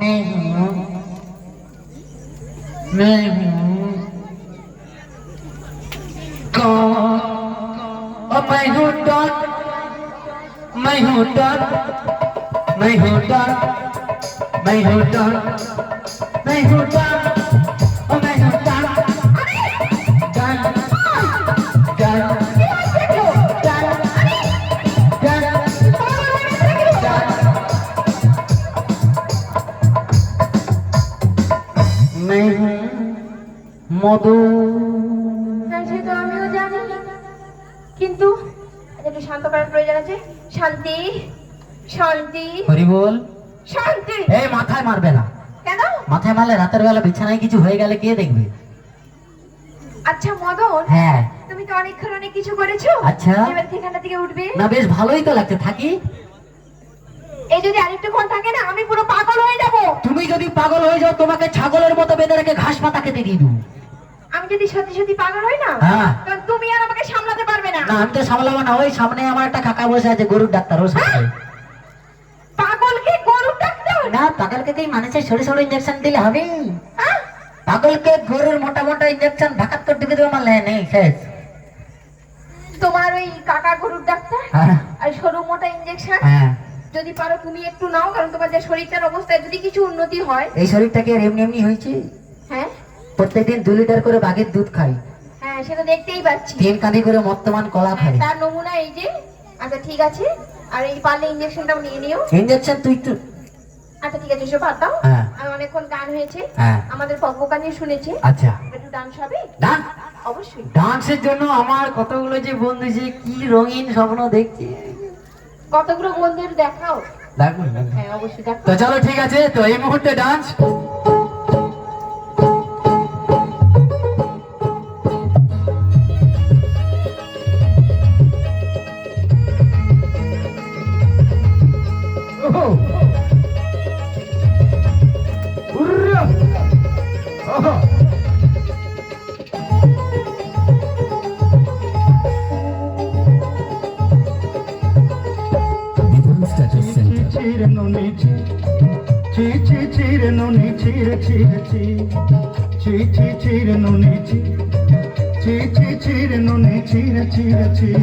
मैं हूँ कौन? और मैं हूँ डॉन, मैं हूँ डॉन, मैं हूँ डॉन, मैं हूँ डॉन, मैं हूँ डॉन, और मैं हूँ डॉन, डॉन, डॉन, मैं हूँ মধু। হ্যাঁ সে তো আমিও জানি, কিন্তু একটু শান্ত করার প্রয়োজন আছে। শান্তি, শান্তি, হরি বল। শান্তি। এই মাথায় মারবে না। কেন? মাথায় মারলে রাতের বেলা বিছানায় কিছু হয়ে গেলে কে দেখবে? আচ্ছা মদন, হ্যাঁ তুমি তো অনেকক্ষণ অনেক কিছু করেছো। আচ্ছা এবার ঠিকানা থেকে উঠবে না, বেশ ভালোই তো লাগছে, থাকি। এই যদি আরেকটুক্ষণ থাকে না আমি পুরো পাগল হয়ে যাব। তুমি যদি পাগল হয়ে যাও তোমাকে ছাগলের মতো বেঁধে রেখে ঘাস পাতা খেতে দিয়ে দেবো। আমি যদি সত্যি সত্যি পাগল হই না, হ্যাঁ। তখন তুমি আর আমাকে সামলাতে পারবে না। না আমি তো সামলাবো না, ওই সামনে আমার একটা কাকা বসে আছে গরুর ডাক্তার, ও সামনে। পাগলকে গরুর ডাক্তার? না পাগলকে কি মানুষের সরু সরু ইঞ্জেকশন দিলে হবে? হ্যাঁ? পাগলকে গরুর মোটা মোটা ইঞ্জেকশন ঢাকাত করে ঢুকে দেবো, আমার নেই শেষ। তোমার ওই কাকা গরুর ডাক্তার হ্যাঁ আর সরু মোটা ইঞ্জেকশন হ্যাঁ। যদি পারো তুমি একটু নাও, কারণ তোমার যে শরীরটার অবস্থায় যদি কিছু উন্নতি হয়। এই শরীরটাকে আর এমনি এমনি হয়েছে? হ্যাঁ প্রত্যেকদিন 2 লিটার করে বাঘের দুধ খাই, হ্যাঁ সেটা দেখতেই পাচ্ছি। 3 কাঁদি করে মর্তমান কলা খাই। তার নমুনা এই যে। আচ্ছা ঠিক আছে, আর এই পারলে ইঞ্জেকশনটাও নিয়ে নিও। ইঞ্জেকশন তুই তো। আচ্ছা ঠিক আছে, এসব বাদ দাও। হ্যাঁ। আর অনেকক্ষণ গান হয়েছে, হ্যাঁ। আমাদের পক্ষ নিয়ে শুনেছে। আচ্ছা একটু ডান্স হবে? ডান্স? অবশ্যই। ডান্সের জন্য আমার কতগুলো যে বন্ধু যে কি রঙিন স্বপ্ন দেখছে। কতগুলো বন্ধুর দেখাও। দেখুন হ্যাঁ অবশ্যই দেখাও। তো চলো ঠিক আছে, তো এই মুহূর্তে dance. Cheer no need cheer cheer no need cheer cheer cheer cheer cheer no need cheer cheer cheer no need cheer cheer cheer